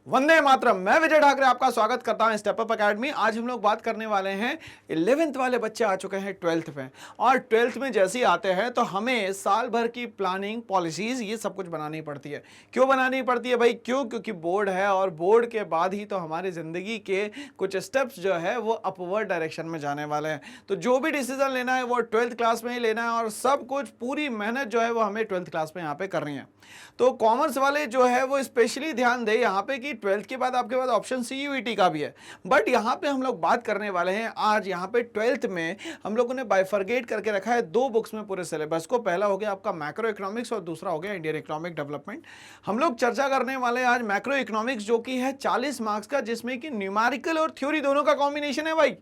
वंदे मातरम। मैं विजय ठाकरे आपका स्वागत करता हूं स्टेप अप एकेडमी। आज हम लोग बात करने वाले हैं 11th वाले बच्चे आ चुके हैं 12th में, और 12th में जैसे ही आते हैं तो हमें साल भर की प्लानिंग, पॉलिसीज, ये सब कुछ बनानी पड़ती है। क्यों बनानी पड़ती है भाई? क्योंकि बोर्ड है, और बोर्ड के बाद ही तो हमारी जिंदगी के कुछ स्टेप्स जो है वो अपवर्ड डायरेक्शन में जाने वाले हैं। तो जो भी डिसीजन लेना है वो 12th क्लास में ही लेना है, और सब कुछ पूरी मेहनत जो है वो हमें 12th क्लास में यहाँ पे करनी है। तो कॉमर्स वाले जो है वो स्पेशली ध्यान दे यहाँ पे कि 12th के बाद आपके पास ऑप्शन CUET का भी है, बट यहाँ पे हम लोग बात करने वाले हैं आज यहाँ पे 12th में हम लोगों ने बाइफरगेट करके रखा है दो बुक्स में पूरे सिलेबस को। पहला हो गया आपका मैक्रो इकोनॉमिक्स और दूसरा हो गया इंडियन इकोनॉमिक डेवलपमेंट। हम लोग चर्चा करने वाले हैं आज मैक्रो इकोनॉमिक्स, जो कि है 40 मार्क्स का, जिसमें कि न्यूमेरिकल और थ्योरी दोनों का कॉम्बिनेशन है भाई।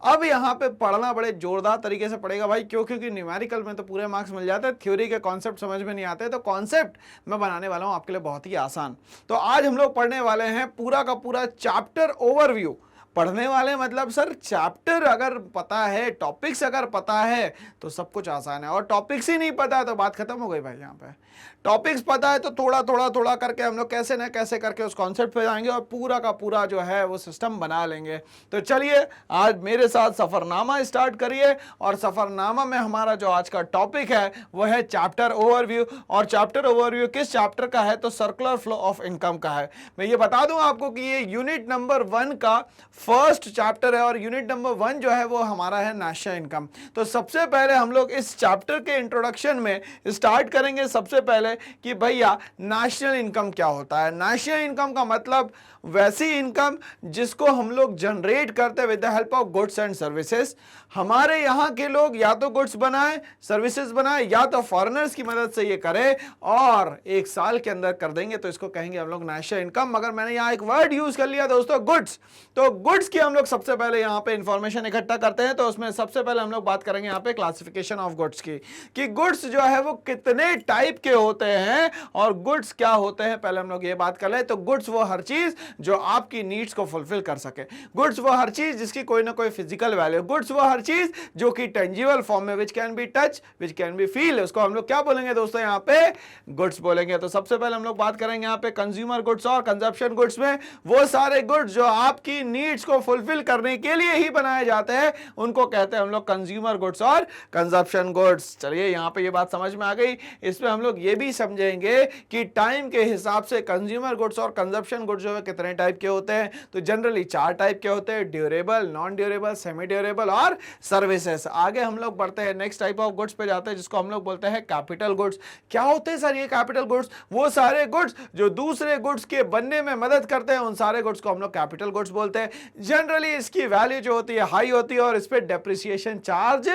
अब यहाँ पे पढ़ना बड़े जोरदार तरीके से पड़ेगा भाई, क्योंकि न्यूमेरिकल में तो पूरे मार्क्स मिल जाते हैं, थ्योरी के कॉन्सेप्ट समझ में नहीं आते, तो कॉन्सेप्ट मैं बनाने वाला हूं आपके लिए बहुत ही आसान। तो आज हम लोग पढ़ने वाले हैं पूरा का पूरा चैप्टर ओवरव्यू। पढ़ने वाले मतलब सर चैप्टर अगर पता है, टॉपिक्स अगर पता है तो सब कुछ आसान है, और टॉपिक्स ही नहीं पता है तो बात खत्म हो गई भाई। यहाँ पे टॉपिक्स पता है तो थोड़ा करके हम लोग कैसे ना कैसे करके उस कॉन्सेप्ट पे जाएंगे और पूरा का पूरा जो है वो सिस्टम बना लेंगे। तो चलिए आज मेरे साथ सफरनामा स्टार्ट करिए, और सफरनामा में हमारा जो आज का टॉपिक है वो है चैप्टर ओवरव्यू। और चैप्टर ओवरव्यू किस चैप्टर का है? तो सर्कुलर फ्लो ऑफ इनकम का है। मैं ये बता दूं आपको कि ये यूनिट नंबर 1 का फर्स्ट चैप्टर है, और यूनिट नंबर 1 जो है वो हमारा है नेशनल इनकम। तो सबसे पहले हम लोग इस चैप्टर के इंट्रोडक्शन में स्टार्ट करेंगे सबसे पहले कि भैया नेशनल इनकम क्या होता है। नेशनल इनकम का मतलब वैसी इनकम जिसको हम लोग जनरेट करते हैं with the help of goods and services. हमारे यहाँ के लोग या तो गुड्स बनाए, सर्विसेज बनाए, या तो फॉरेनर्स की मदद से ये करे और एक साल के अंदर कर देंगे, तो इसको कहेंगे हम लोग नेशनल इनकम। मगर मैंने यहाँ एक वर्ड यूज कर लिया दोस्तों, गुड्स। तो गुड्स की हम लोग सबसे पहले यहाँ पे इंफॉर्मेशन इकट्ठा करते हैं। तो उसमें सबसे पहले हम लोग बात करेंगे यहाँ पे क्लासिफिकेशन ऑफ गुड्स की, कि गुड्स जो है वो कितने टाइप के होते हैं और गुड्स क्या होते हैं। पहले हम लोग ये बात कर ले तो गुड्स वो हर चीज जो आपकी नीड्स को फुलफिल कर सके, गुड्स वो हर चीज जिसकी कोई ना कोई फिजिकल वैल्यू, गुड्स वो हर चीज जो कि टेंजिबल फॉर्म में, which can be touch, which can be feel, उसको हम लोग क्या बोलेंगे दोस्तों? यहाँ पे गुड्स बोलेंगे। तो सबसे पहले हम लोग बात करेंगे यहाँ पे कंज्यूमर गुड्स और कंजप्शन गुड्स में वो सारे गुड्स जो आपकी नीड्स को फुलफिल करने के लिए ही बनाए जाते हैं, उनको कहते हैं हम लोग कंज्यूमर गुड्स और कंजप्शन गुड्स। चलिए यहाँ पे ये बात समझ में आ गई। इसमें हम लोग ये भी समझेंगे कि टाइम के हिसाब से कंज्यूमर गुड्स और कंजप्शन गुड्स जो है कितने टाइप के होते हैं। तो जनरली 4 टाइप के होते हैं: durable, non durable, semi durable और सर्विसेज। आगे हम लोग बढ़ते हैं, नेक्स्ट टाइप ऑफ गुड्स पे जाते हैं जिसको हम लोग बोलते हैं कैपिटल गुड्स। क्या होते हैं सर ये कैपिटल गुड्स? वो सारे गुड्स जो दूसरे गुड्स के बनने में मदद करते हैं, उन सारे गुड्स को हम लोग कैपिटल गुड्स बोलते हैं। जनरली इसकी वैल्यू जो होती है हाई होती है, और इस पे डेप्रिसिएशन चार्ज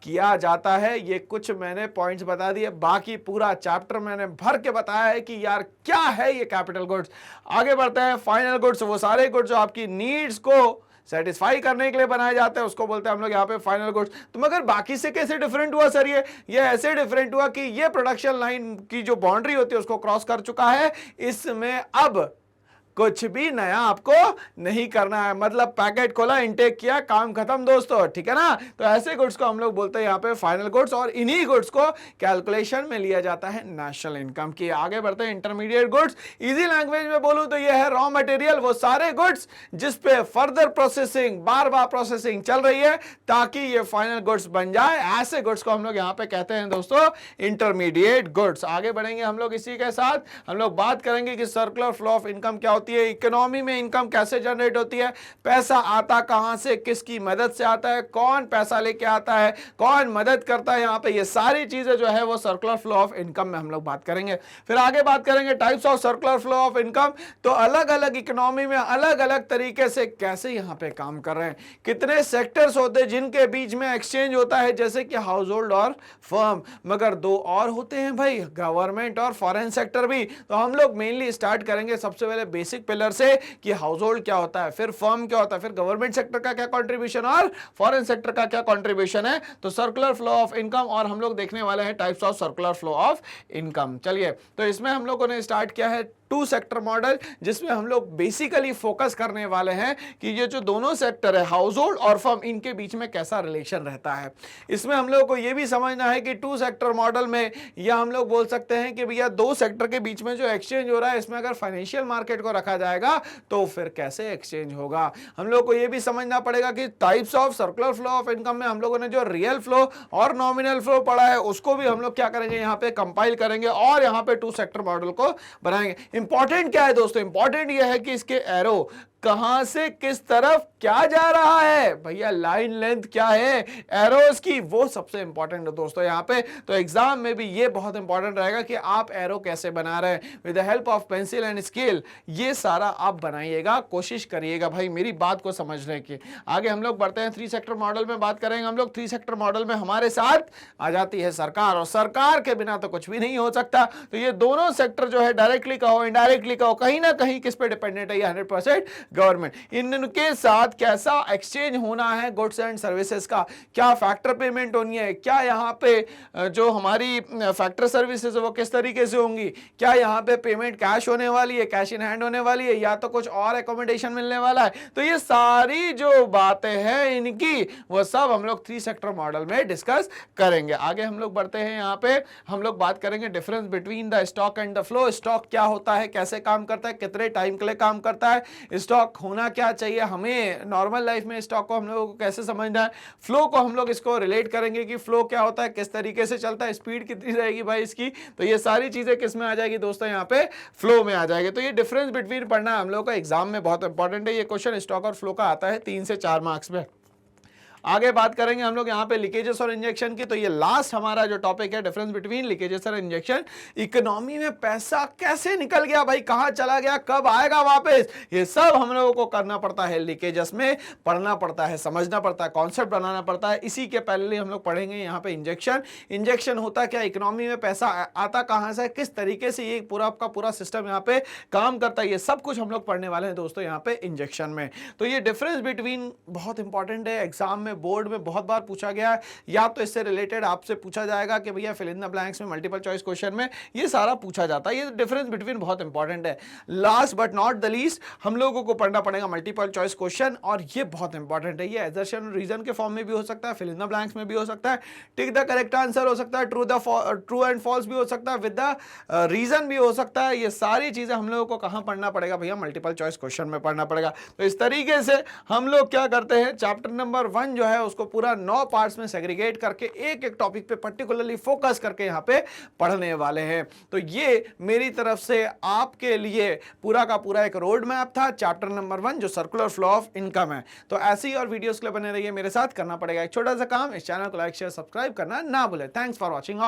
किया जाता है। ये कुछ मैंने पॉइंट्स बता दिए, बाकी पूरा चैप्टर मैंने भर के बताया है कि यार क्या है ये कैपिटल गुड्स। आगे बढ़ते हैं, फाइनल गुड्स वो सारे गुड्स जो आपकी नीड्स को सेटिस्फाई करने के लिए बनाए जाते हैं, उसको बोलते हैं हम लोग यहाँ पे फाइनल गुड्स। तो मगर बाकी से कैसे डिफरेंट हुआ सर? ये ऐसे डिफरेंट हुआ कि ये प्रोडक्शन लाइन की जो बाउंड्री होती है उसको क्रॉस कर चुका है। इसमें अब कुछ भी नया आपको नहीं करना है, मतलब पैकेट खोला, इनटेक किया, काम खत्म दोस्तों, ठीक है ना? तो ऐसे गुड्स को हम लोग बोलते हैं यहाँ पे फाइनल गुड्स, और इन्हीं गुड्स को कैलकुलेशन में लिया जाता है नेशनल इनकम की। आगे बढ़ते हैं, इंटरमीडिएट गुड्स। इजी लैंग्वेज में बोलूं तो ये है रॉ मटेरियल, वो सारे गुड्स जिस पे फर्दर प्रोसेसिंग, बार बार प्रोसेसिंग चल रही है ताकि ये फाइनल गुड्स बन जाए। ऐसे गुड्स को हम लोग यहाँ पे कहते हैं दोस्तों इंटरमीडिएट गुड्स। आगे बढ़ेंगे हम लोग, इसी के साथ हम लोग बात करेंगे कि सर्कुलर फ्लो ऑफ इनकम क्या होती है, इकोनॉमी में इनकम कैसे जनरेट होती है, पैसा आता कहां से, किसकी मदद से आता है, कौन पैसा लेके आता है, कौन मदद करता है। यहाँ पे ये सारी चीजें जो है वो सर्कुलर फ्लो ऑफ इनकम में हम लोग बात करेंगे। फिर आगे बात करेंगे types of circular flow of income. तो अलग अलग इकोनॉमी में अलग अलग तरीके से कैसे यहाँ पे काम कर रहे हैं, कितने सेक्टर्स होते हैं जिनके बीच में एक्सचेंज होता है, जैसे कि हाउस होल्ड और फर्म। मगर 2 और होते हैं भाई, गवर्नमेंट और फॉरेन सेक्टर भी। तो हम लोग मेनली स्टार्ट करेंगे सबसे पहले बेसिक पिलर से कि हाउस होल्ड क्या होता है, फिर फर्म क्या होता है, फिर गवर्नमेंट सेक्टर का क्या कंट्रीब्यूशन और फॉरेन सेक्टर का क्या कंट्रीब्यूशन है। तो सर्कुलर फ्लो ऑफ इनकम, और हम लोग देखने वाले हैं types of circular flow of income. चलिए, तो इसमें हम लोगों ने स्टार्ट किया है टू सेक्टर मॉडल, जिसमें हम लोग बेसिकली फोकस करने वाले हैं कि ये जो दोनों सेक्टर है, हाउस होल्ड और फर्म, इनके बीच में कैसा रिलेशन रहता है। इसमें हम लोग को ये भी समझना है कि टू सेक्टर मॉडल में, या हम लोग बोल सकते हैं कि भैया दो सेक्टर के बीच में जो एक्सचेंज हो रहा है, इसमें अगर फाइनेंशियल मार्केट को रखा जाएगा तो फिर कैसे एक्सचेंज होगा। हम लोग को ये भी समझना पड़ेगा कि types of circular flow of income में हम लोगों ने जो रियल फ्लो और नॉमिनल फ्लो पढ़ा है, उसको भी हम लोग क्या करेंगे, यहाँ पे कंपाइल करेंगे और यहाँ पे टू सेक्टर मॉडल को बनाएंगे। इंपॉर्टेंट क्या है दोस्तों, इंपॉर्टेंट ये है कि इसके एरो कहां से किस तरफ क्या जा रहा है, भैया लाइन लेंथ क्या है एरोस की, वो सबसे इंपॉर्टेंट है दोस्तों यहाँ पे। तो एग्जाम में भी ये बहुत इंपॉर्टेंट रहेगा कि आप एरो कैसे बना रहे हैं with the help of pencil and scale, ये सारा आप बनाइएगा, कोशिश करिएगा भाई मेरी बात को समझने की। आगे हम लोग बढ़ते हैं, थ्री सेक्टर मॉडल में बात करेंगे हम लोग। थ्री सेक्टर मॉडल में हमारे साथ आ जाती है सरकार, और सरकार के बिना तो कुछ भी नहीं हो सकता। तो ये दोनों सेक्टर जो है, डायरेक्टली कहो इनडायरेक्टली कहो, कहीं ना कहीं किस पे डिपेंडेंट है, ये 100% गवर्नमेंट। इनके साथ कैसा एक्सचेंज होना है गुड्स एंड सर्विसेज का, क्या फैक्टर पेमेंट होनी है, क्या यहाँ पे जो हमारी फैक्टर सर्विसेज है वो किस तरीके से होंगी, क्या यहाँ पे पेमेंट कैश होने वाली है, कैश इन हैंड होने वाली है, या तो कुछ और एकोमोडेशन मिलने वाला है। तो ये सारी जो बातें हैं इनकी, वो सब हम लोग थ्री सेक्टर मॉडल में डिस्कस करेंगे। आगे हम लोग बढ़ते हैं, यहाँ पे हम लोग बात करेंगे difference between the stock and the flow. Stock क्या होता है, कैसे काम करता है, कितने टाइम के लिए काम करता है, स्टॉक होना क्या चाहिए, हमें नॉर्मल लाइफ में स्टॉक को हम लोगों को कैसे समझना है, फ्लो को हम लोग इसको रिलेट करेंगे कि फ्लो क्या होता है, किस तरीके से चलता है, स्पीड कितनी रहेगी भाई इसकी। तो ये सारी चीजें किस में आ जाएगी दोस्तों, यहाँ पे फ्लो में आ जाएगी। तो ये डिफरेंस बिटवीन पढ़ना हम लोग का एग्जाम में बहुत इंपॉर्टेंट है। ये क्वेश्चन स्टॉक और फ्लो का आता है 3 से 4 मार्क्स में। आगे बात करेंगे हम लोग यहाँ पे लीकेजेस और इंजेक्शन की। तो ये लास्ट हमारा जो टॉपिक है, डिफरेंस बिटवीन लीकेजेस और इंजेक्शन। इकोनॉमी में पैसा कैसे निकल गया भाई, कहाँ चला गया, कब आएगा वापस, ये सब हम लोगों को करना पड़ता है लीकेजेस में, पढ़ना पड़ता है, समझना पड़ता है, कॉन्सेप्ट बनाना पड़ता है। इसी के पहले हम लोग पढ़ेंगे यहाँ पे इंजेक्शन। इंजेक्शन होता क्या, इकोनॉमी में पैसा आता कहाँ से, किस तरीके से ये पूरा आपका पूरा सिस्टम यहाँ पे काम करता है, ये सब कुछ हम लोग पढ़ने वाले हैं दोस्तों यहाँ पे इंजेक्शन में। तो ये डिफरेंस बिटवीन बहुत इंपॉर्टेंट है, एग्जाम में बोर्ड में बहुत बार पूछा गया है, या तो इससे रिलेटेड आपसे पूछा जाएगा कि भैया फिल इन द ब्लैंक्स में मल्टीपल चॉइस क्वेश्चन में ये सारा पूछा जाता है। ये डिफरेंस बिटवीन बहुत इंपॉर्टेंट है। Last but not the least हम लोगों को पढ़ना पड़ेगा मल्टीपल चॉइस क्वेश्चन, और ये बहुत इंपॉर्टेंट है। ये एजर्शन रीजन के फॉर्म में भी हो सकता है, फिल इन द ब्लैंक्स में भी हो सकता है, टिक द करेक्ट आंसर हो सकता है, ट्रू एंड फॉल्स भी हो सकता है, विद द रीजन भी हो सकता है। ये सारी चीजें हम लोगों को कहां पढ़ना पड़ेगा भैया, मल्टीपल चॉइस क्वेश्चन में पढ़ना पड़ेगा। तो इस तरीके से हम लोग क्या करते हैं, चैप्टर नंबर 1 जो है उसको पूरा 9 पार्ट्स में सेग्रीगेट करके एक एक टॉपिक पे पर्टिकुलरली फोकस करके यहाँ पे पढ़ने वाले हैं। तो ये मेरी तरफ से आपके लिए पूरा का पूरा एक रोड मैप था, चैप्टर नंबर 1 जो सर्कुलर फ्लो ऑफ इनकम है। तो ऐसी ही और वीडियोस के लिए बने रहिए मेरे साथ। करना पड़ेगा एक छोटा सा काम, इस चैनल को लाइक शेयर सब्सक्राइब करना ना भूले। Thanks for watching.